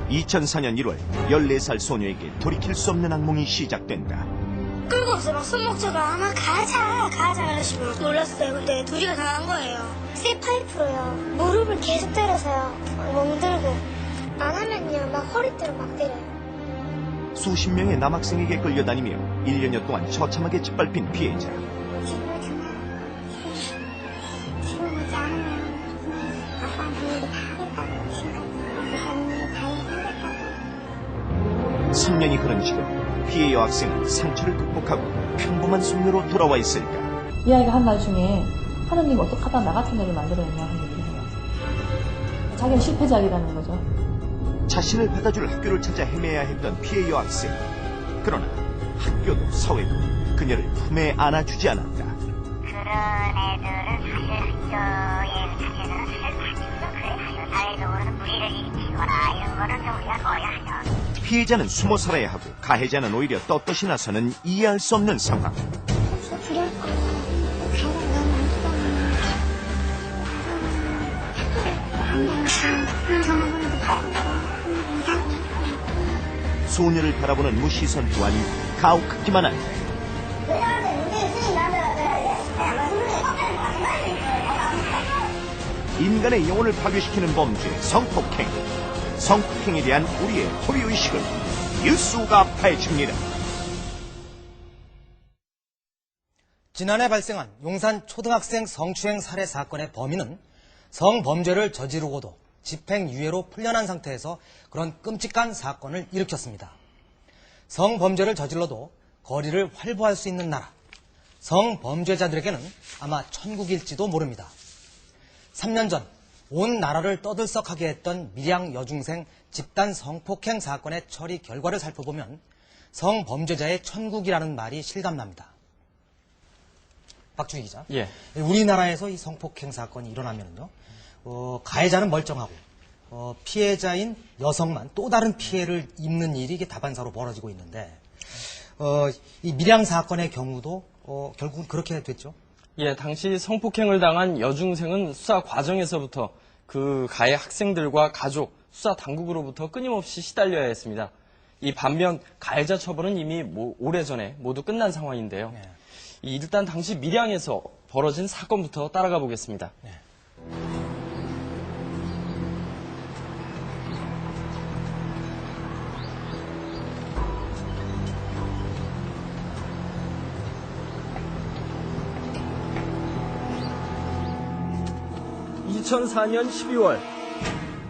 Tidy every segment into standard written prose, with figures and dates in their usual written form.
2004년 1월 14살 소녀에게 돌이킬 수 없는 악몽이 시작된다. 끌고 없어요. 막 손목자가 아마 가자 하시고 놀랐어요. 근데 둘이가 당한 거예요. 쇠파이프로요. 무릎을 계속 때려서요. 멍들고 안 하면요 막 허리띠로 막 때려요. 수십 명의 남학생에게 끌려다니며 1년여 동안 처참하게 짓밟힌 피해자. 지금 오지 않으면 아빠한테 얘기 다 하겠다고 지금까지 3년이 흐른 지금 피해 여학생은 상처를 극복하고 평범한 숙녀로 돌아와 있을까. 이 아이가 한 말 중에 하느님 어떡하다 나 같은 애를 만들어냈냐 하는 얘기를 해요. 자기는 실패작이라는 거죠. 자신을 받아줄 학교를 찾아 헤매야 했던 피해 여학생. 그러나 학교도 사회도 그녀를 품에 안아주지 않았다. 그런 애들은 사실 학교에 자기들은 사회적으로는 무리를 일으키거나 이런 거는 좀 우리가 거의 하죠. 피해자는 숨어 살아야 하고 가해자는 오히려 떳떳이 나서는 이해할 수 없는 상황. 진짜 두려울 것 같아요. 가해자가 너무 많기 때문에 소녀를 바라보는 무시선 또한 가혹하기만 한데. 인간의 영혼을 파괴시키는 범죄, 성폭행. 성폭행에 대한 우리의 허위의식을 뉴스가 파헤칩니다. 지난해 발생한 용산 초등학생 성추행 살해 사건의 범인은 성범죄를 저지르고도 집행유예로 풀려난 상태에서 그런 끔찍한 사건을 일으켰습니다. 성범죄를 저질러도 거리를 활보할 수 있는 나라, 성범죄자들에게는 아마 천국일지도 모릅니다. 3년 전 온 나라를 떠들썩하게 했던 밀양 여중생 집단 성폭행 사건의 처리 결과를 살펴보면 성범죄자의 천국이라는 말이 실감납니다. 박주희 기자, 예. 우리나라에서 이 성폭행 사건이 일어나면요, 가해자는 멀쩡하고 피해자인 여성만 또 다른 피해를 입는 일이 이게 다반사로 벌어지고 있는데, 이 밀양 사건의 경우도 결국은 그렇게 됐죠. 예, 당시 성폭행을 당한 여중생은 수사 과정에서부터 그 가해 학생들과 가족, 수사 당국으로부터 끊임없이 시달려야 했습니다. 이 반면 가해자 처벌은 이미 오래전에 모두 끝난 상황인데요. 네. 일단 당시 밀양에서 벌어진 사건부터 따라가 보겠습니다. 네. 2004년 12월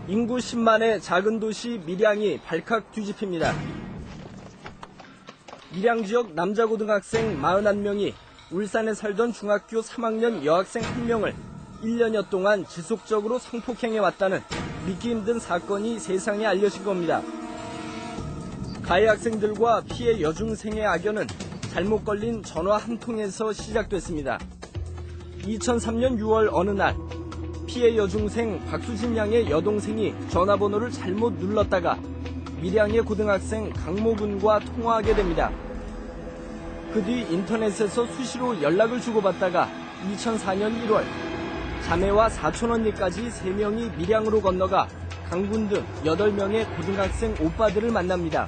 인구 10만의 작은 도시 밀양이 발칵 뒤집힙니다. 밀양 지역 남자 고등학생 41명이 울산에 살던 중학교 3학년 여학생 1명을 1년여 동안 지속적으로 성폭행해왔다는 믿기 힘든 사건이 세상에 알려진 겁니다. 가해 학생들과 피해 여중생의 악연은 잘못 걸린 전화 한 통에서 시작됐습니다. 2003년 6월 어느 날 피해 여중생 박수진 양의 여동생이 전화번호를 잘못 눌렀다가 밀양의 고등학생 강모군과 통화하게 됩니다. 그 뒤 인터넷에서 수시로 연락을 주고받다가 2004년 1월 자매와 사촌 언니까지 3명이 밀양으로 건너가 강군 등 8명의 고등학생 오빠들을 만납니다.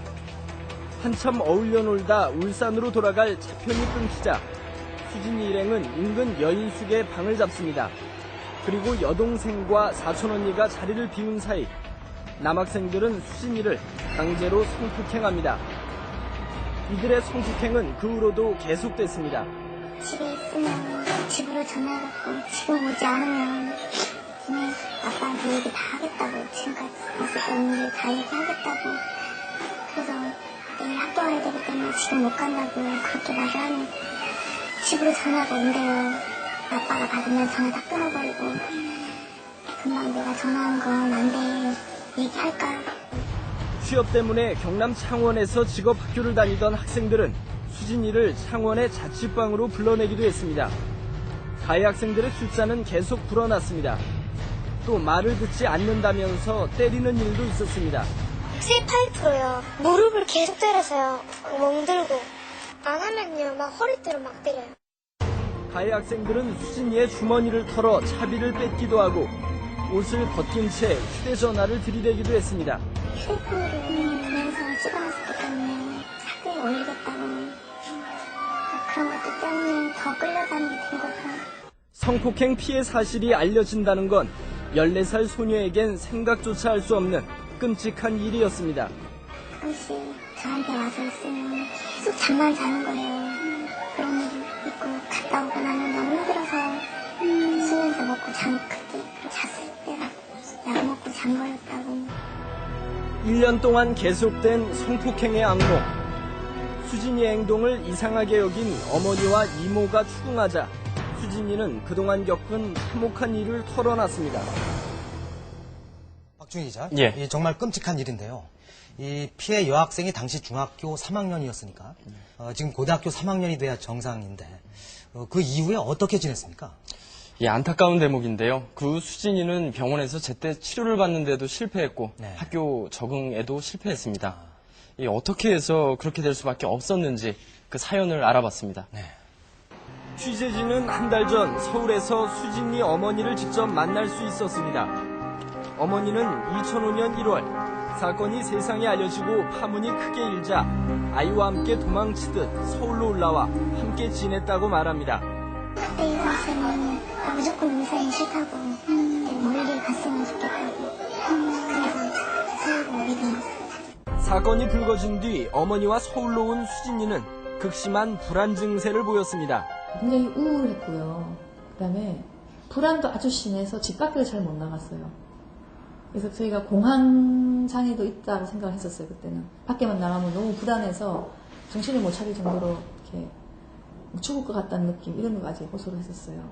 한참 어울려 놀다 울산으로 돌아갈 차편이 끊기자 수진이 일행은 인근 여인숙의 방을 잡습니다. 그리고 여동생과 사촌 언니가 자리를 비운 사이 남학생들은 수진이를 강제로 성폭행합니다. 이들의 성폭행은 그 후로도 계속됐습니다. 집에 있으면 집으로 전화해갖고 지금 오지 않으면 아빠한테 얘기 다 하겠다고 지금까지 있었던 일을 다 얘기하겠다고 그래서 내일 학교 가야 되기 때문에 지금 못 간다고 그렇게 말을 하면 집으로 전화가 온대요. 아빠가 받으면 전화 다 끊어버리고 금방 내가 전화한 건 안 돼 얘기할까? 취업 때문에 경남 창원에서 직업학교를 다니던 학생들은 수진이를 창원의 자취방으로 불러내기도 했습니다. 가해 학생들의 숫자는 계속 불어났습니다. 또 말을 듣지 않는다면서 때리는 일도 있었습니다. 쇠파이프로요. 무릎을 계속 때려서요. 멍들고 안 하면요 막 허리띠로 막 때려요. 가해 학생들은 수진이의 주머니를 털어 차비를 뺏기도 하고 옷을 벗긴 채 휴대전화를 들이대기도 했습니다. 휴대폰으로 동영상을 찍어놨었기 때문에 사기에 올리겠다고 그런 것들 때문에 더 끌려다니게 된 거죠. 성폭행 피해 사실이 알려진다는 건 14살 소녀에겐 생각조차 할 수 없는 끔찍한 일이었습니다. 가끔씩 저한테 와서 있으면 계속 잠만 자는 거예요. 그런 일 있고 갔다 오고 나면 너무 힘들어서 수면제 먹고 그때 잤을 때 약 먹고 잠걸렸다고. 1년 동안 계속된 성폭행의 악몽. 수진이의 행동을 이상하게 여긴 어머니와 이모가 추궁하자 수진이는 그동안 겪은 참혹한 일을 털어놨습니다. 박준희 기자, 예. 이 정말 끔찍한 일인데요. 이 피해 여학생이 당시 중학교 3학년이었으니까 지금 고등학교 3학년이 돼야 정상인데 그 이후에 어떻게 지냈습니까? 예, 안타까운 대목인데요. 그 후 수진이는 병원에서 제때 치료를 받는데도 실패했고 네. 학교 적응에도 실패했습니다. 어떻게 해서 그렇게 될 수밖에 없었는지 그 사연을 알아봤습니다. 네. 취재진은 한 달 전 서울에서 수진이 어머니를 직접 만날 수 있었습니다. 어머니는 2005년 1월 사건이 세상에 알려지고 파문이 크게 일자 아이와 함께 도망치듯 서울로 올라와 함께 지냈다고 말합니다. 그때 이 선생은 무조건 인생이 싫다고 멀리 갔으면 좋겠다고 그래서 서울로 오게 된 거예요. 사건이 불거진 뒤 어머니와 서울로 온 수진이는 극심한 불안 증세를 보였습니다. 굉장히 우울했고요. 그다음에 불안도 아주 심해서 집 밖을 잘 못 나갔어요. 그래서 저희가 공황장애도 있다고 생각을 했었어요. 그때는 밖에만 나가면 너무 불안해서 정신을 못 차릴 정도로 이렇게 죽을 것 같다는 느낌 이런 것까지 호소를 했었어요.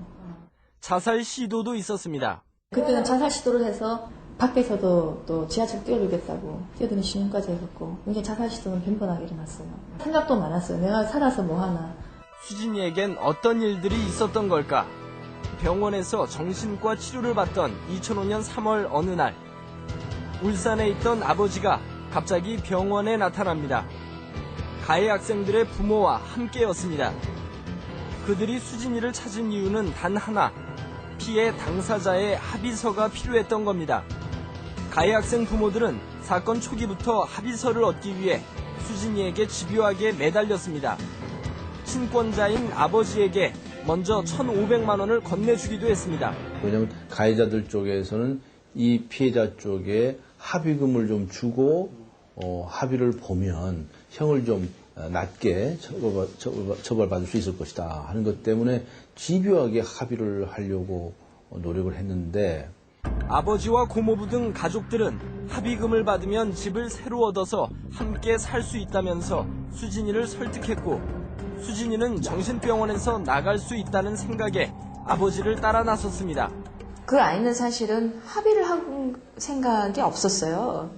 자살 시도도 있었습니다. 그때는 자살 시도를 해서 밖에서도 또 지하철 뛰어들겠다고 뛰어드는 신용까지 했었고 굉장히 자살 시도는 빈번하게 일어났어요. 생각도 많았어요. 내가 살아서 뭐 하나. 수진이에겐 어떤 일들이 있었던 걸까? 병원에서 정신과 치료를 받던 2005년 3월 어느 날 울산에 있던 아버지가 갑자기 병원에 나타납니다. 가해 학생들의 부모와 함께였습니다. 그들이 수진이를 찾은 이유는 단 하나, 피해 당사자의 합의서가 필요했던 겁니다. 가해 학생 부모들은 사건 초기부터 합의서를 얻기 위해 수진이에게 집요하게 매달렸습니다. 친권자인 아버지에게 먼저 1,500만 원을 건네주기도 했습니다. 왜냐하면 가해자들 쪽에서는 이 피해자 쪽에 합의금을 좀 주고 합의를 보면 형을 좀 낮게 처벌받을 수 있을 것이다 하는 것 때문에 집요하게 합의를 하려고 노력을 했는데 아버지와 고모부 등 가족들은 합의금을 받으면 집을 새로 얻어서 함께 살 수 있다면서 수진이를 설득했고 수진이는 정신병원에서 나갈 수 있다는 생각에 아버지를 따라 나섰습니다. 그 아이는 사실은 합의를 한 생각이 없었어요.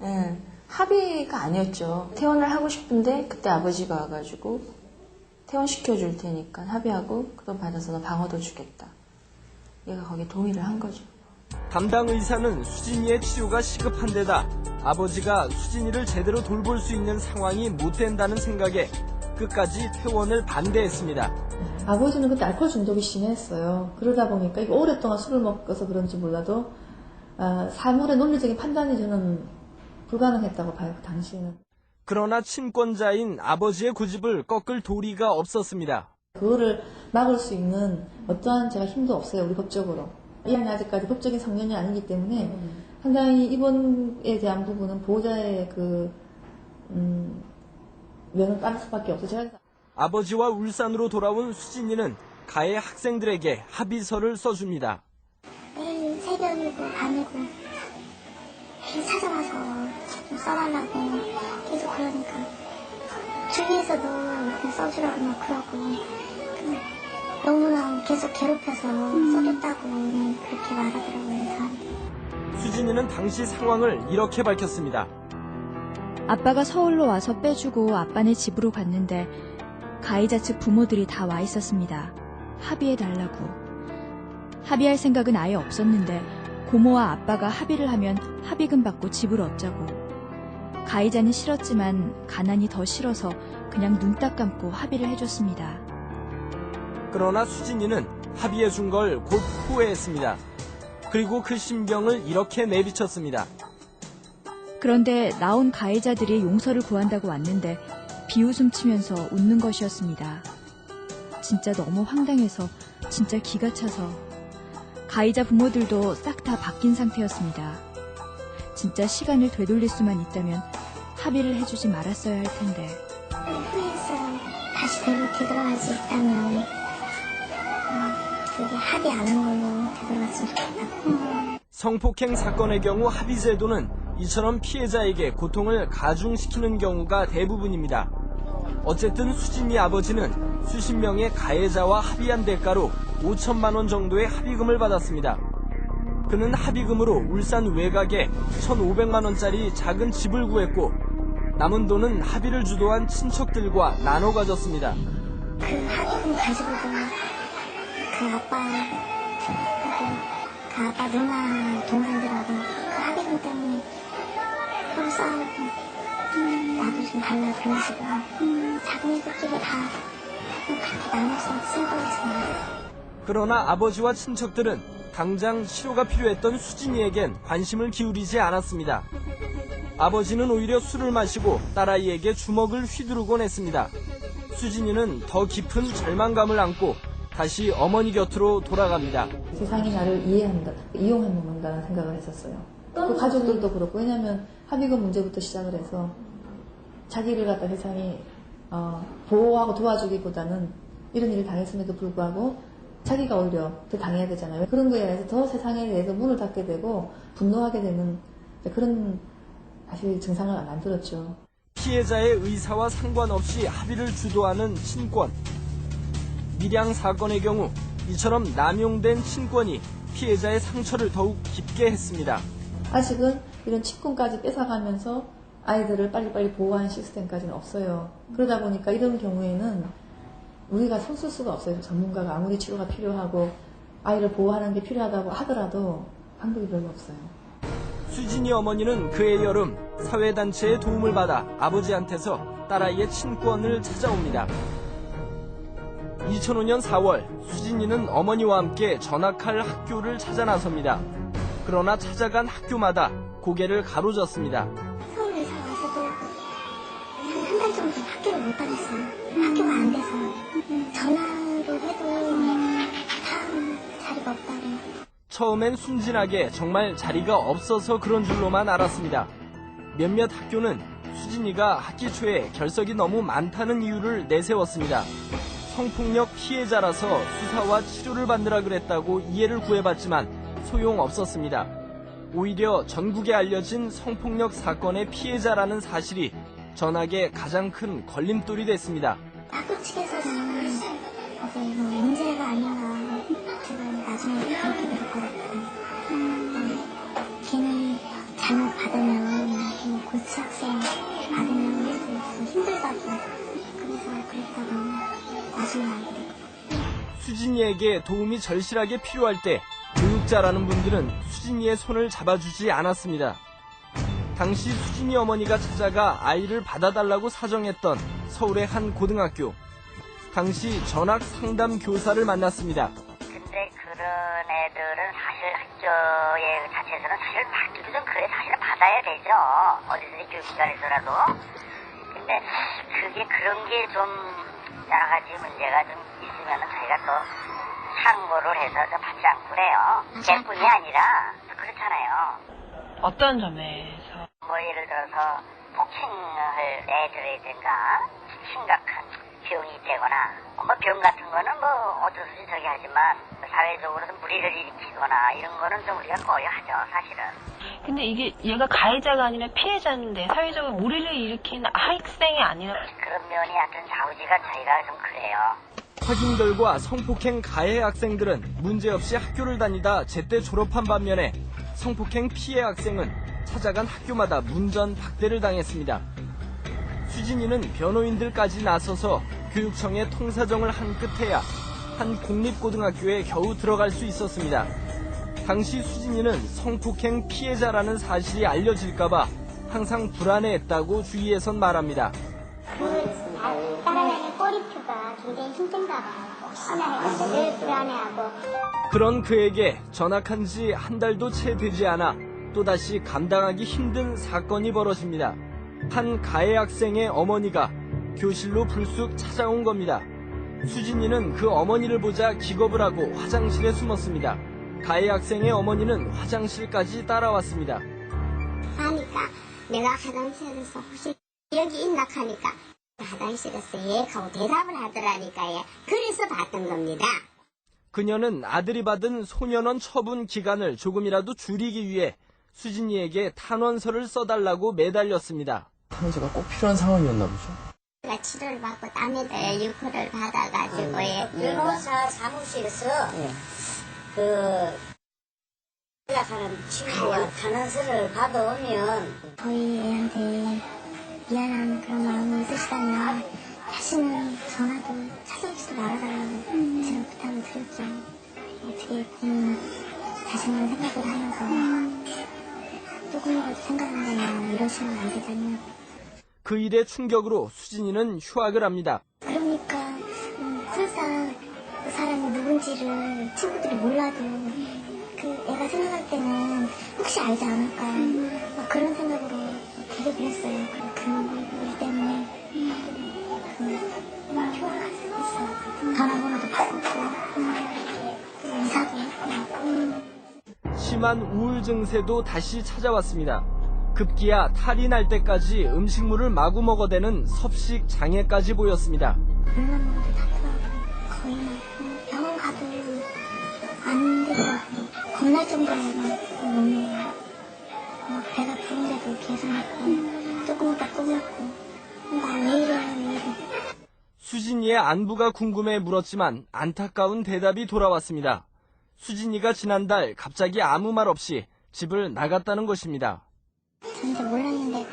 예, 합의가 아니었죠. 퇴원을 하고 싶은데 그때 아버지가 와가지고 퇴원시켜줄 테니까 합의하고 그 돈 받아서 너 방어도 주겠다. 얘가 거기에 동의를 한 거죠. 담당 의사는 수진이의 치료가 시급한 데다 아버지가 수진이를 제대로 돌볼 수 있는 상황이 못 된다는 생각에 끝까지 퇴원을 반대했습니다. 아버지는 그때 알코올 중독이 심했어요. 그러다 보니까 이게 오랫동안 술을 먹어서 그런지 몰라도 사물의 논리적인 판단이 저는 불가능했다고 봐요. 그 당시에는. 그러나 친권자인 아버지의 고집을 꺾을 도리가 없었습니다. 그거를 막을 수 있는 어떠한 제가 힘도 없어요. 우리 법적으로. 이 아이는 아직까지 법적인 성년이 아니기 때문에 상당히 이번에 대한 부분은 보호자의 면을 따를 수밖에 없어요. 아버지와 울산으로 돌아온 수진이는 가해 학생들에게 합의서를 써줍니다. 매일 새벽이고 밤이고 매일 찾아와서 좀 써달라고 계속 그러니까 주위에서도 그냥 써주라고 막 그러고 너무나 계속 괴롭혀서 써줬다고 그렇게 말하더라고요. 저한테. 수진이는 당시 상황을 이렇게 밝혔습니다. 아빠가 서울로 와서 빼주고 아빠네 집으로 갔는데 가해자 측 부모들이 다 와 있었습니다. 합의해달라고. 합의할 생각은 아예 없었는데 고모와 아빠가 합의를 하면 합의금 받고 집을 얻자고. 가해자는 싫었지만 가난이 더 싫어서 그냥 눈 딱 감고 합의를 해줬습니다. 그러나 수진이는 합의해준 걸 곧 후회했습니다. 그리고 그 심경을 이렇게 내비쳤습니다. 그런데 나온 가해자들이 용서를 구한다고 왔는데 비웃음 치면서 웃는 것이었습니다. 진짜 너무 황당해서, 진짜 기가 차서 가해자 부모들도 싹 다 바뀐 상태였습니다. 진짜 시간을 되돌릴 수만 있다면 합의를 해주지 말았어야 할 텐데. 후회해서 다시 되돌아갈 수 있다면 그게 합의 안 한 걸로 되돌아갔으면 좋겠다. 성폭행 사건의 경우 합의 제도는 이처럼 피해자에게 고통을 가중시키는 경우가 대부분입니다. 어쨌든 수진이 아버지는 수십 명의 가해자와 합의한 대가로 5천만 원 정도의 합의금을 받았습니다. 그는 합의금으로 울산 외곽에 1,500만 원짜리 작은 집을 구했고 남은 돈은 합의를 주도한 친척들과 나눠 가졌습니다. 그 합의금 가지고도 그 아빠 누나 동생들하고 그 합의금 때문에 서로 싸우고 나도 좀 달라 그런 식으로 자기들끼리 다 같이 나눠서 쓴 거였습니다. 그러나 아버지와 친척들은 당장 치료가 필요했던 수진이에겐 관심을 기울이지 않았습니다. 아버지는 오히려 술을 마시고 딸아이에게 주먹을 휘두르곤 했습니다. 수진이는 더 깊은 절망감을 안고 다시 어머니 곁으로 돌아갑니다. 세상이 나를 이용하면 먹는다는 생각을 했었어요. 그 가족들도 그렇고, 왜냐하면 합의금 문제부터 시작을 해서 자기를 갖다 세상이 보호하고 도와주기보다는 이런 일을 당했음에도 불구하고 자기가 오히려 더 당해야 되잖아요. 그런 거에 대해서 더 세상에 대해서 문을 닫게 되고 분노하게 되는 그런 사실 증상을 만들었죠. 피해자의 의사와 상관없이 합의를 주도하는 친권. 밀양 사건의 경우 이처럼 남용된 친권이 피해자의 상처를 더욱 깊게 했습니다. 아직은 이런 친권까지 뺏어가면서 아이들을 빨리빨리 보호하는 시스템까지는 없어요. 그러다 보니까 이런 경우에는 우리가 손쓸 수가 없어요. 전문가가 아무리 치료가 필요하고 아이를 보호하는 게 필요하다고 하더라도 방법이 별로 없어요. 수진이 어머니는 그해 여름 사회단체의 도움을 받아 아버지한테서 딸아이의 친권을 찾아옵니다. 2005년 4월 수진이는 어머니와 함께 전학할 학교를 찾아 나섭니다. 그러나 찾아간 학교마다 고개를 가로졌습니다. 서울에 와서도 한 달 정도 학교를 못 다녔어요. 학교가 안 돼서 전화로 해도 다 자리가 없다고. 처음엔 순진하게 정말 자리가 없어서 그런 줄로만 알았습니다. 몇몇 학교는 수진이가 학기 초에 결석이 너무 많다는 이유를 내세웠습니다. 성폭력 피해자라서 수사와 치료를 받느라 그랬다고 이해를 구해봤지만 소용없었습니다. 오히려 전국에 알려진 성폭력 사건의 피해자라는 사실이 전학의 가장 큰 걸림돌이 됐습니다. 학교 측에서는 이제 이거 문제가 아닌가 제가 나중에 그렇게 될 것 같고 걔는 잘못 받으면 고치 학생 받으면 좀 힘들다고 그래서 그랬다고 나중에 알게 됐고 수진이에게 도움이 절실하게 필요할 때 교육자라는 분들은 수진이의 손을 잡아주지 않았습니다. 당시 수진이 어머니가 찾아가 아이를 받아달라고 사정했던 서울의 한 고등학교. 당시 전학 상담 교사를 만났습니다. 근데 그런 애들은 사실 학교의 자체에서는 사실 받기도 좀 그래 사실 받아야 되죠. 어디든지 교육기관에서라도. 근데 그게 그런 게 좀 여러 가지 문제가 좀 있으면 저희가 또 상고를 해서 받지 않고 그래요. 걔뿐이 아니라 그렇잖아요. 어떤 점에서? 뭐 예를 들어서 폭행을 애들이든가 심각한 병이 되거나 뭐 병 같은 거는 뭐 어쩔 수 없이 저기 하지만 사회적으로는 무리를 일으키거나 이런 거는 좀 우리가 꺼려하죠 사실은. 근데 이게 얘가 가해자가 아니라 피해자인데 사회적으로 무리를 일으키는 학생이 아니라 그런 면이 하여튼 좌우지가 저희가 좀 그래요. 확인 결과 성폭행 가해 학생들은 문제없이 학교를 다니다 제때 졸업한 반면에 성폭행 피해 학생은 찾아간 학교마다 문전박대를 당했습니다. 수진이는 변호인들까지 나서서 교육청에 통사정을 한 끝에야 한 공립고등학교에 겨우 들어갈 수 있었습니다. 당시 수진이는 성폭행 피해자라는 사실이 알려질까봐 항상 불안해했다고 주위에선 말합니다. 따라가는 꼬리표가 굉장히 힘든가 봐요. 하나해가지고 늘 불안해하고. 그런 그에게 전학한 지 한 달도 채 되지 않아 또다시 감당하기 힘든 사건이 벌어집니다. 한 가해 학생의 어머니가 교실로 불쑥 찾아온 겁니다. 수진이는 그 어머니를 보자 기겁을 하고 화장실에 숨었습니다. 가해 학생의 어머니는 화장실까지 따라왔습니다. 하니까 내가 화장실에서 혹시 여기 있나 하니까 화장실에서 예 하고 대답을 하더라니까 예. 그래서 봤던 겁니다. 그녀는 아들이 받은 소년원 처분 기간을 조금이라도 줄이기 위해 수진이에게 탄원서를 써달라고 매달렸습니다. 탄원서가 꼭 필요한 상황이었나 보죠? 제가 치료를 받고 땀에다 유포를 받아가지고 예. 변호사 사무실에서 연락하는 친구가 탄원서를 받아오면 저희 애한테 미안한 그런 마음이 있으시다면 다시는 전화도 찾아오지도 말아달라고 제가 부탁을 드렸죠. 어떻게 자신만 생각을 하면서 조금이라도 생각한다면 이러시면 안 되잖아요. 그 일의 충격으로 수진이는 휴학을 합니다. 그러니까 설사 그 사람이 누군지를 친구들이 몰라도 그 애가 생각할 때는 혹시 알지 않을까 막 그런 생각으로 되게 그랬어요. 그 일 때문에 휴학할 수 있어요. 전화번호도 바꿨고 이사도 했고. 심한 우울 증세도 다시 찾아왔습니다. 급기야 탈이 날 때까지 음식물을 마구 먹어대는 섭식 장애까지 보였습니다. 물만 먹어도 다투하고 거의 병원 가도 안 되더라고요. 겁날 정도로 먹는 배가 부른데도 계산했고 조금 있다 또 먹고 왜 이래. 수진이의 안부가 궁금해 물었지만 안타까운 대답이 돌아왔습니다. 수진이가 지난달 갑자기 아무 말 없이 집을 나갔다는 것입니다. 전혀 몰랐는데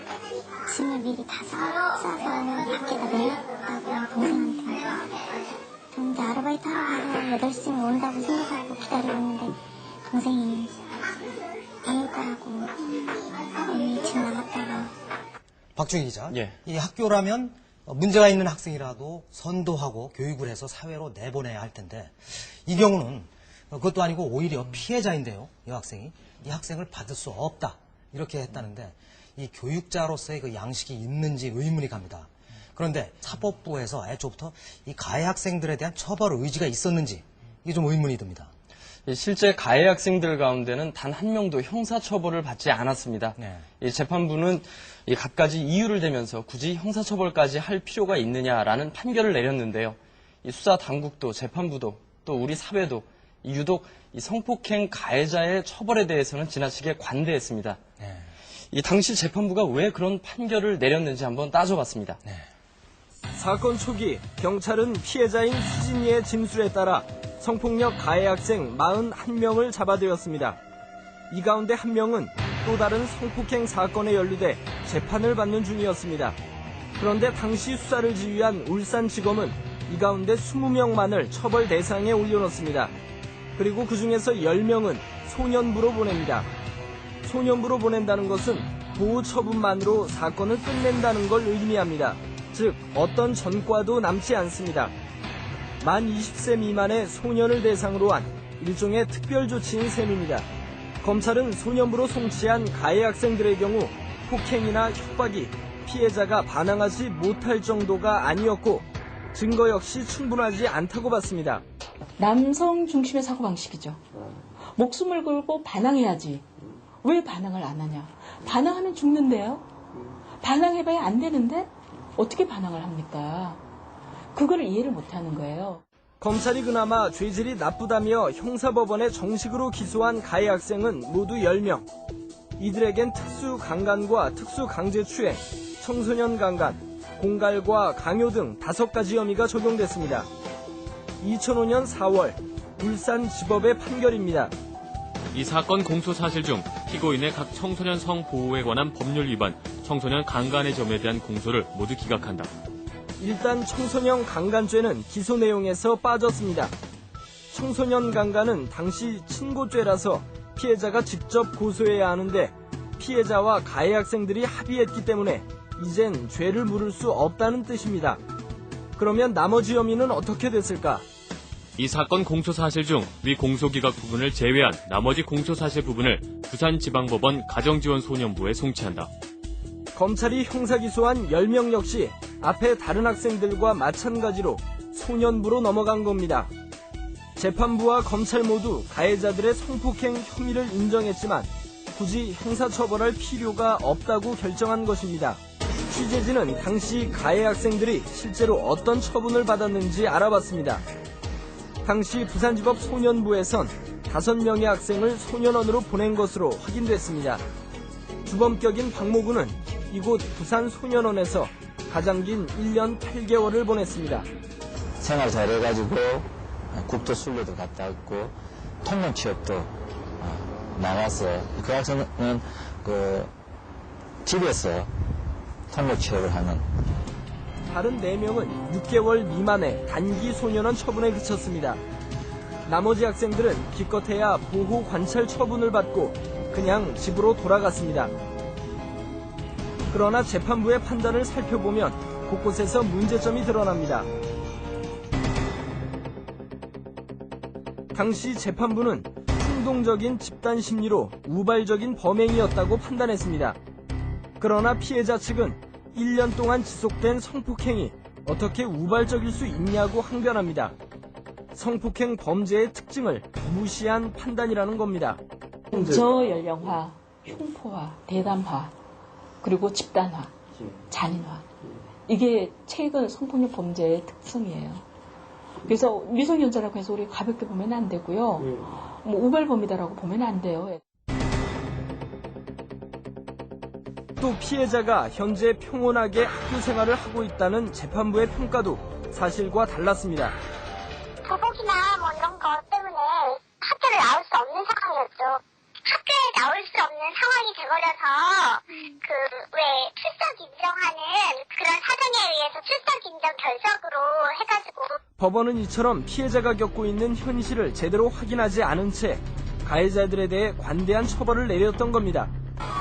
짐을 미리 다 싸서 밖에다 내렸다고 동생한테. 저 이제 아르바이트 하러 가서 8시쯤에 온다고 생각하고 기다리고 있는데 동생이 안 올 거라고 이미 집 나갔다가. 박중희 기자, 예. 이 학교라면 문제가 있는 학생이라도 선도하고 교육을 해서 사회로 내보내야 할 텐데 이 경우는 그것도 아니고 오히려 피해자인데요. 이 학생이 이 학생을 받을 수 없다 이렇게 했다는데 이 교육자로서의 그 양식이 있는지 의문이 갑니다. 그런데 사법부에서 애초부터 이 가해 학생들에 대한 처벌 의지가 있었는지 이게 좀 의문이 듭니다. 실제 가해 학생들 가운데는 단 한 명도 형사처벌을 받지 않았습니다. 네. 이 재판부는 이 갖가지 이유를 대면서 굳이 형사처벌까지 할 필요가 있느냐라는 판결을 내렸는데요. 이 수사 당국도 재판부도 또 우리 사회도 유독 이 성폭행 가해자의 처벌에 대해서는 지나치게 관대했습니다. 네. 이 당시 재판부가 왜 그런 판결을 내렸는지 한번 따져봤습니다. 네. 사건 초기 경찰은 피해자인 수진이의 진술에 따라 성폭력 가해 학생 41명을 잡아들였습니다. 이 가운데 한 명은 또 다른 성폭행 사건에 연루돼 재판을 받는 중이었습니다. 그런데 당시 수사를 지휘한 울산지검은 이 가운데 20명만을 처벌 대상에 올려놓습니다. 그리고 그 중에서 10명은 소년부로 보냅니다. 소년부로 보낸다는 것은 보호 처분만으로 사건을 끝낸다는 걸 의미합니다. 즉 어떤 전과도 남지 않습니다. 만 20세 미만의 소년을 대상으로 한 일종의 특별조치인 셈입니다. 검찰은 소년부로 송치한 가해 학생들의 경우 폭행이나 협박이 피해자가 반항하지 못할 정도가 아니었고 증거 역시 충분하지 않다고 봤습니다. 남성 중심의 사고방식이죠. 목숨을 걸고 반항해야지. 왜 반항을 안 하냐? 반항하면 죽는데요? 반항해봐야 안 되는데? 어떻게 반항을 합니까? 그거를 이해를 못하는 거예요. 검찰이 그나마 죄질이 나쁘다며 형사법원에 정식으로 기소한 가해 학생은 모두 10명. 이들에겐 특수강간과 특수강제추행, 청소년 강간, 공갈과 강요 등 5가지 혐의가 적용됐습니다. 2005년 4월 울산지법의 판결입니다. 이 사건 공소 사실 중 피고인의 각 청소년 성보호에 관한 법률 위반, 청소년 강간의 점에 대한 공소를 모두 기각한다. 일단 청소년 강간죄는 기소 내용에서 빠졌습니다. 청소년 강간은 당시 친고죄라서 피해자가 직접 고소해야 하는데 피해자와 가해 학생들이 합의했기 때문에 이젠 죄를 물을 수 없다는 뜻입니다. 그러면 나머지 혐의는 어떻게 됐을까? 이 사건 공소 사실 중 위 공소 기각 부분을 제외한 나머지 공소 사실 부분을 부산지방법원 가정지원소년부에 송치한다. 검찰이 형사기소한 10명 역시 앞에 다른 학생들과 마찬가지로 소년부로 넘어간 겁니다. 재판부와 검찰 모두 가해자들의 성폭행 혐의를 인정했지만 굳이 형사처벌할 필요가 없다고 결정한 것입니다. 취재진은 당시 가해 학생들이 실제로 어떤 처분을 받았는지 알아봤습니다. 당시 부산지법 소년부에선 5명의 학생을 소년원으로 보낸 것으로 확인됐습니다. 주범격인 박모군은 이곳 부산 소년원에서 가장 긴 1년 8개월을 보냈습니다. 생활 잘해가지고 국도 순례도 갔다 왔고 통로 취업도 나와서 그 학생은 집에서 통로 취업을 하는. 다른 4명은 6개월 미만의 단기 소년원 처분에 그쳤습니다. 나머지 학생들은 기껏해야 보호 관찰 처분을 받고 그냥 집으로 돌아갔습니다. 그러나 재판부의 판단을 살펴보면 곳곳에서 문제점이 드러납니다. 당시 재판부는 충동적인 집단 심리로 우발적인 범행이었다고 판단했습니다. 그러나 피해자 측은 1년 동안 지속된 성폭행이 어떻게 우발적일 수 있냐고 항변합니다. 성폭행 범죄의 특징을 무시한 판단이라는 겁니다. 저연령화, 흉포화, 대담화, 그리고 집단화, 잔인화. 이게 최근 성폭력 범죄의 특성이에요. 그래서 미성년자라고 해서 우리 가볍게 보면 안 되고요. 뭐 우발범이다라고 보면 안 돼요. 또 피해자가 현재 평온하게 학교 생활을 하고 있다는 재판부의 평가도 사실과 달랐습니다. 보복이나 뭐 이런 것 때문에 학교를 나올 수 없는 상황이었죠. 학교에 나올 수 없는 상황이 돼버려서 왜 출석 인정하는 그런 사정에 의해서 출석 인정 결석으로 해가지고 법원은 이처럼 피해자가 겪고 있는 현실을 제대로 확인하지 않은 채 가해자들에 대해 관대한 처벌을 내렸던 겁니다.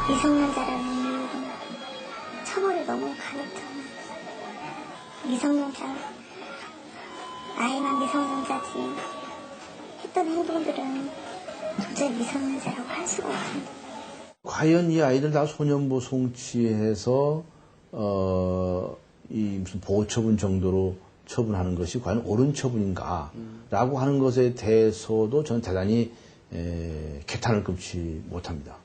미성년자라는 이유로 처벌이 너무 강했죠. 미성년자, 나이만 미성년자지 했던 행동들은 도저히 미성년자라고 할 수가 없습니다. 과연 이 아이들 다 소년부 송치해서 이 무슨 보호처분 정도로 처분하는 것이 과연 옳은 처분인가라고 하는 것에 대해서도 저는 대단히 개탄을 금치 못합니다.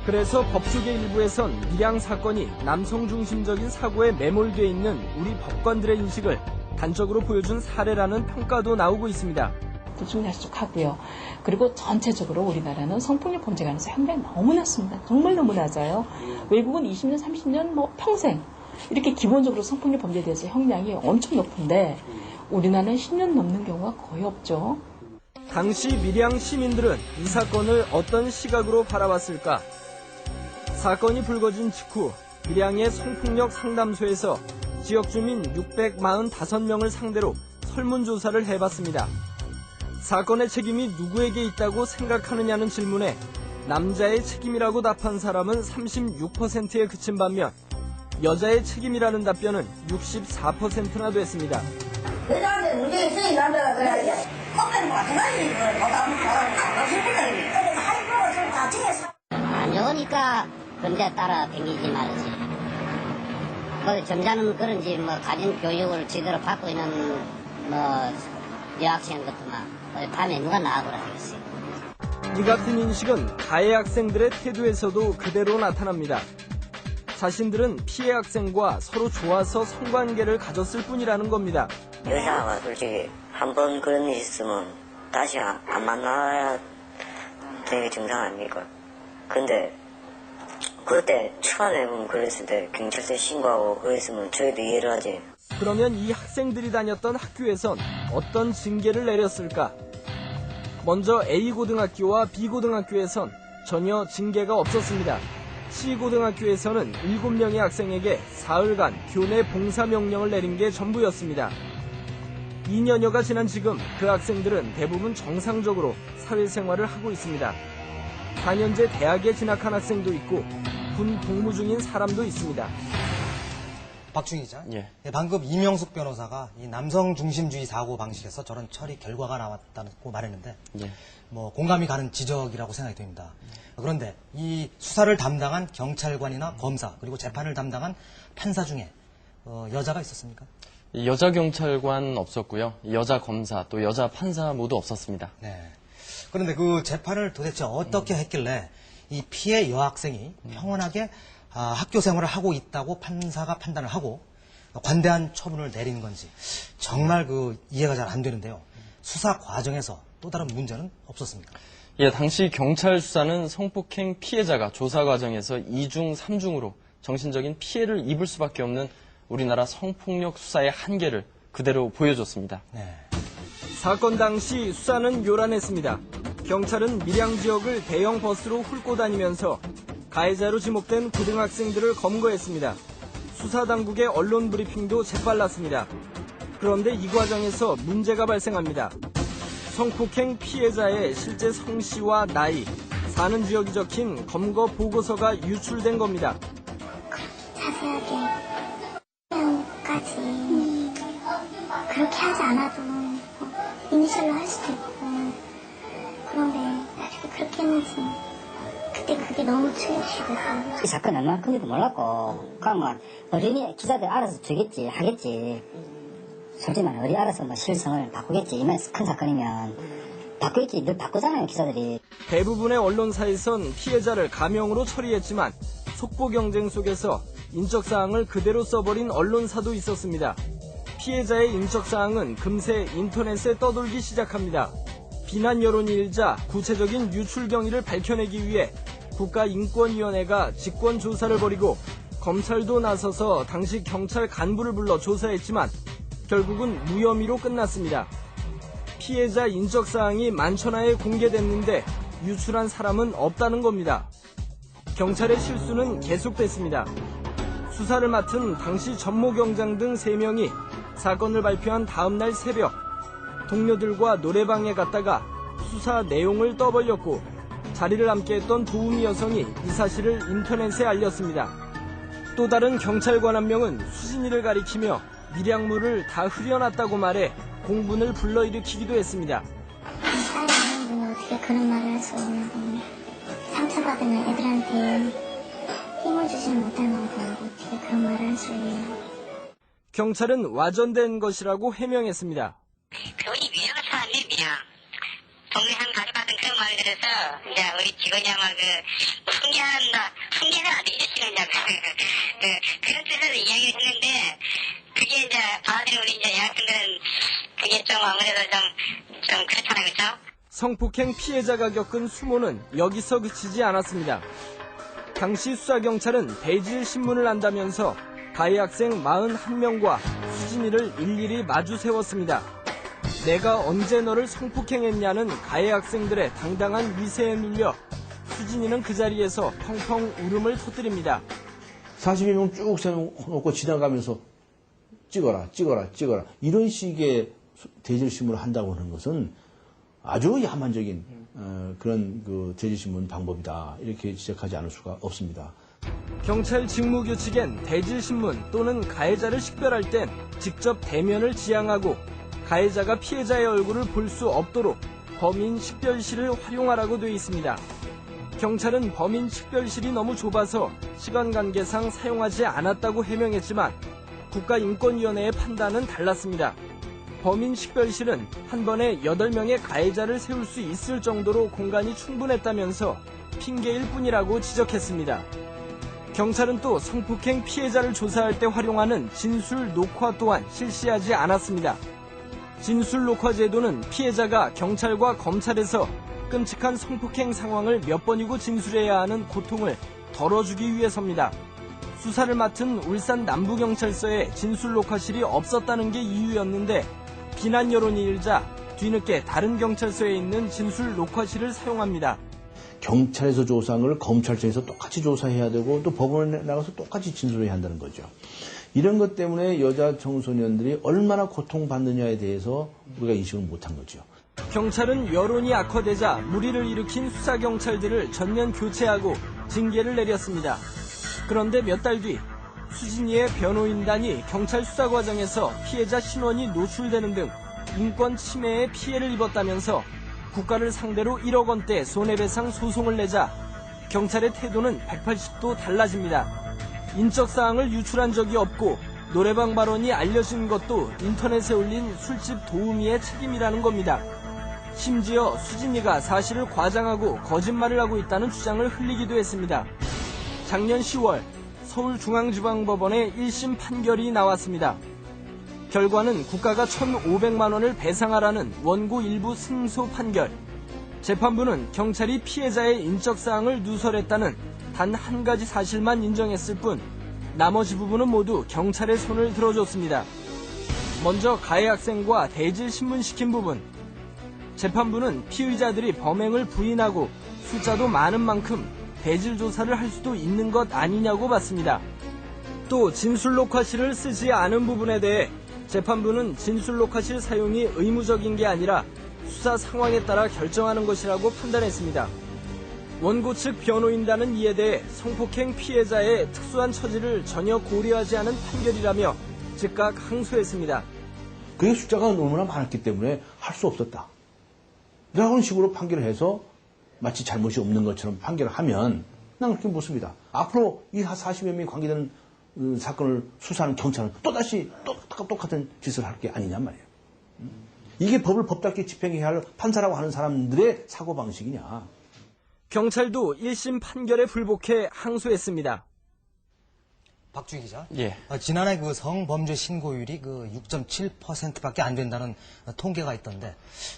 그래서 법조계 일부에선 밀양 사건이 남성 중심적인 사고에 매몰돼 있는 우리 법관들의 인식을 단적으로 보여준 사례라는 평가도 나오고 있습니다. 들쑥날쑥하고요. 그리고 전체적으로 우리나라는 성폭력 범죄 가능성 현명히 너무 낮습니다. 정말 너무 낮아요. 외국은 20년, 30년, 뭐 평생 이렇게 기본적으로 성폭력 범죄에 대해서 형량이 엄청 높은데 우리나라는 10년 넘는 경우가 거의 없죠. 당시 밀양 시민들은 이 사건을 어떤 시각으로 바라봤을까? 사건이 불거진 직후 밀양의 성폭력 상담소에서 지역 주민 645명을 상대로 설문조사를 해봤습니다. 사건의 책임이 누구에게 있다고 생각하느냐는 질문에 남자의 책임이라고 답한 사람은 36%에 그친 반면 여자의 책임이라는 답변은 64%나 됐습니다. 여자한테 문제 있으니 남자가 그래야지. 껍데기 마찬가지. 안 좋으니까 근데 따라 댕기지 말지. 그 점잖은 그런지 뭐 가진 교육을 제대로 받고 있는 뭐 여학생 같으면 밤에 누가 나가보라 하겠어요. 이 같은 인식은 가해 학생들의 태도에서도 그대로 나타납니다. 자신들은 피해 학생과 서로 좋아서 성관계를 가졌을 뿐이라는 겁니다. 여자가 솔직히 한 번 그런 일 있으면 다시 안 만나야 되는 게 정상 아닙니까? 근데 그때 처음에 그랬을 때 경찰서에 신고하고 그랬으면 저희도 이해를 하지. 그러면 이 학생들이 다녔던 학교에선 어떤 징계를 내렸을까? 먼저 A고등학교와 B고등학교에선 전혀 징계가 없었습니다. C고등학교에서는 7명의 학생에게 사흘간 교내 봉사 명령을 내린 게 전부였습니다. 2년여가 지난 지금 그 학생들은 대부분 정상적으로 사회생활을 하고 있습니다. 4년제 대학에 진학한 학생도 있고 군 복무 중인 사람도 있습니다. 박충희 기자. 예. 방금 이명숙 변호사가 이 남성 중심주의 사고 방식에서 저런 처리 결과가 나왔다고 말했는데 예. 뭐 공감이 가는 지적이라고 생각이 됩니다. 그런데 이 수사를 담당한 경찰관이나 검사 그리고 재판을 담당한 판사 중에 여자가 있었습니까? 여자 경찰관 없었고요. 여자 검사 또 여자 판사 모두 없었습니다. 네. 그런데 그 재판을 도대체 어떻게 했길래 이 피해 여학생이 평온하게 학교 생활을 하고 있다고 판사가 판단을 하고 관대한 처분을 내린 건지 정말 그 이해가 잘 안 되는데요. 수사 과정에서 또 다른 문제는 없었습니까? 예, 당시 경찰 수사는 성폭행 피해자가 조사 과정에서 2중, 3중으로 정신적인 피해를 입을 수밖에 없는 우리나라 성폭력 수사의 한계를 그대로 보여줬습니다. 네. 사건 당시 수사는 요란했습니다. 경찰은 밀양 지역을 대형 버스로 훑고 다니면서 가해자로 지목된 고등학생들을 검거했습니다. 수사당국의 언론 브리핑도 재빨랐습니다. 그런데 이 과정에서 문제가 발생합니다. 성폭행 피해자의 실제 성씨와 나이, 사는 지역이 적힌 검거 보고서가 유출된 겁니다. 자세하게 까지 그렇게 하지 않아도 이니셜로 할 수도 있고 그런데 어떻게 그렇게 했는지 그때 그게 너무 충격이 됐어요. 이 사건이 얼마나 큰지도 몰랐고 그냥 뭐 어린이 기자들 알아서 주겠지 하겠지. 솔직히 말해 어디 알아서 뭐 실성을 바꾸겠지. 이만 큰 사건이면 바꾸겠지. 늘 바꾸잖아요 기자들이. 대부분의 언론사에선 피해자를 가명으로 처리했지만 속보 경쟁 속에서 인적사항을 그대로 써버린 언론사도 있었습니다. 피해자의 인적사항은 금세 인터넷에 떠돌기 시작합니다. 비난 여론이 일자 구체적인 유출 경위를 밝혀내기 위해 국가인권위원회가 직권조사를 벌이고 검찰도 나서서 당시 경찰 간부를 불러 조사했지만 결국은 무혐의로 끝났습니다. 피해자 인적사항이 만천하에 공개됐는데 유출한 사람은 없다는 겁니다. 경찰의 실수는 계속됐습니다. 수사를 맡은 당시 전모경장 등 3명이 사건을 발표한 다음날 새벽 동료들과 노래방에 갔다가 수사 내용을 떠벌렸고 자리를 함께했던 도우미 여성이 이 사실을 인터넷에 알렸습니다. 또 다른 경찰관 한 명은 수진이를 가리키며 밀양물을 다 흐려놨다고 말해 공분을 불러일으키기도 했습니다. 딸이 분이 어떻게 그런 말을 할 수 있냐고 상처받은 애들한테 힘을 주지 못하는 거고 어떻게 그런 말을 할 수 있냐. 경찰은 와전된 것이라고 해명했습니다. 그분이 밀양을 찾았네 밀양. 동네상 가져갔던 그런 말을 들어서 이제 우리 직원이 아마 훈계는 안 되겠지 그냥 그런 뜻에서 이야기를 했는데 그게 이제 받아들인 우리 이제 여학생들은 그게 좀 아무래도 좀 그렇잖아요, 그렇죠? 성폭행 피해자가 겪은 수모는 여기서 그치지 않았습니다. 당시 수사경찰은 대질 신문을 한다면서 가해 학생 41명과 수진이를 일일이 마주 세웠습니다. 내가 언제 너를 성폭행했냐는 가해 학생들의 당당한 위세에 눌려 수진이는 그 자리에서 펑펑 울음을 터뜨립니다. 42명 쭉 세워놓고 지나가면서 찍어라 이런 식의 대질신문을 한다고 하는 것은 아주 야만적인 그런 그 대질신문 방법이다 이렇게 지적하지 않을 수가 없습니다. 경찰 직무규칙엔 대질신문 또는 가해자를 식별할 땐 직접 대면을 지향하고 가해자가 피해자의 얼굴을 볼 수 없도록 범인 식별실을 활용하라고 되어 있습니다. 경찰은 범인 식별실이 너무 좁아서 시간 관계상 사용하지 않았다고 해명했지만 국가인권위원회의 판단은 달랐습니다. 범인 식별실은 한 번에 8명의 가해자를 세울 수 있을 정도로 공간이 충분했다면서 핑계일 뿐이라고 지적했습니다. 경찰은 또 성폭행 피해자를 조사할 때 활용하는 진술 녹화 또한 실시하지 않았습니다. 진술 녹화 제도는 피해자가 경찰과 검찰에서 끔찍한 성폭행 상황을 몇 번이고 진술해야 하는 고통을 덜어주기 위해서입니다. 수사를 맡은 울산 남부경찰서에 진술 녹화실이 없었다는 게 이유였는데 비난 여론이 일자 뒤늦게 다른 경찰서에 있는 진술 녹화실을 사용합니다. 경찰에서 조사한 걸 검찰청에서 똑같이 조사해야 되고 또 법원에 나가서 똑같이 진술해야 한다는 거죠. 이런 것 때문에 여자 청소년들이 얼마나 고통받느냐에 대해서 우리가 인식을 못한 거죠. 경찰은 여론이 악화되자 무리를 일으킨 수사경찰들을 전면 교체하고 징계를 내렸습니다. 그런데 몇 달 뒤 수진이의 변호인단이 경찰 수사 과정에서 피해자 신원이 노출되는 등 인권 침해의 피해를 입었다면서 국가를 상대로 1억 원대 손해배상 소송을 내자 경찰의 태도는 180도 달라집니다. 인적사항을 유출한 적이 없고 노래방 발언이 알려진 것도 인터넷에 올린 술집 도우미의 책임이라는 겁니다. 심지어 수진이가 사실을 과장하고 거짓말을 하고 있다는 주장을 흘리기도 했습니다. 작년 10월 서울중앙지방법원의 1심 판결이 나왔습니다. 결과는 국가가 1,500만 원을 배상하라는 원고 일부 승소 판결. 재판부는 경찰이 피해자의 인적사항을 누설했다는 단 한 가지 사실만 인정했을 뿐 나머지 부분은 모두 경찰의 손을 들어줬습니다. 먼저 가해 학생과 대질 신문시킨 부분. 재판부는 피의자들이 범행을 부인하고 숫자도 많은 만큼 대질 조사를 할 수도 있는 것 아니냐고 봤습니다. 또 진술 녹화실을 쓰지 않은 부분에 대해 재판부는 진술 녹화실 사용이 의무적인 게 아니라 수사 상황에 따라 결정하는 것이라고 판단했습니다. 원고 측 변호인단은 이에 대해 성폭행 피해자의 특수한 처지를 전혀 고려하지 않은 판결이라며 즉각 항소했습니다. 그의 숫자가 너무나 많았기 때문에 할 수 없었다. 이런 식으로 판결을 해서 마치 잘못이 없는 것처럼 판결을 하면 난 그렇게 묻습니다. 앞으로 이 40여 명이 관계되는 사건을 수사하는 경찰은 또다시 똑같은 짓을 할 게 아니냔 말이에요. 이게 법을 법답게 집행해야 할 판사라고 하는 사람들의 사고방식이냐. 경찰도 1심 판결에 불복해 항소했습니다. 박주희 기자. 예. 지난해 그 성범죄 신고율이 그 6.7%밖에 안 된다는 통계가 있던데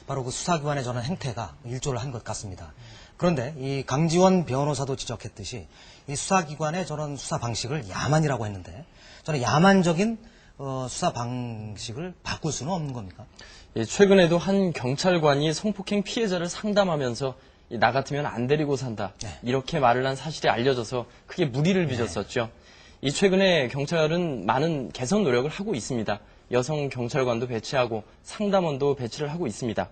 바로 그 수사기관의 저런 행태가 일조를 한 것 같습니다. 그런데 이 강지원 변호사도 지적했듯이 이 수사기관의 저런 수사 방식을 야만이라고 했는데 저는 야만적인 수사 방식을 바꿀 수는 없는 겁니까? 예, 최근에도 한 경찰관이 성폭행 피해자를 상담하면서 나 같으면 안 데리고 산다. 이렇게 말을 한 사실이 알려져서 크게 물의를 빚었었죠. 이 최근에 경찰은 많은 개선 노력을 하고 있습니다. 여성 경찰관도 배치하고 상담원도 배치를 하고 있습니다.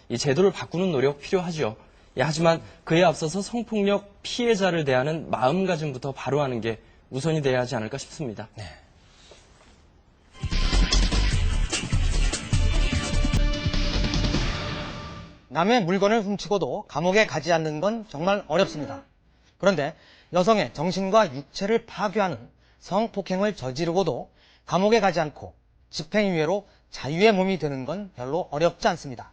이 제도를 바꾸는 노력 필요하죠. 예, 하지만 그에 앞서서 성폭력 피해자를 대하는 마음가짐부터 바로 하는 게 우선이 돼야 하지 않을까 싶습니다. 네. 남의 물건을 훔치고도 감옥에 가지 않는 건 정말 어렵습니다. 그런데 여성의 정신과 육체를 파괴하는 성폭행을 저지르고도 감옥에 가지 않고 집행유예로 자유의 몸이 되는 건 별로 어렵지 않습니다.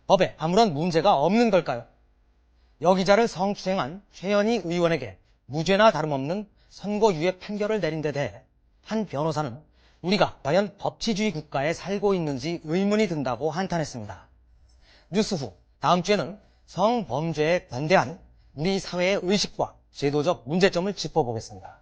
법에 아무런 문제가 없는 걸까요? 여기자를 성추행한 최현희 의원에게 무죄나 다름없는 선고유예 판결을 내린 데 대해 한 변호사는 우리가 과연 법치주의 국가에 살고 있는지 의문이 든다고 한탄했습니다. 뉴스 후 다음 주에는 성범죄에 관대한 우리 사회의 의식과 제도적 문제점을 짚어보겠습니다.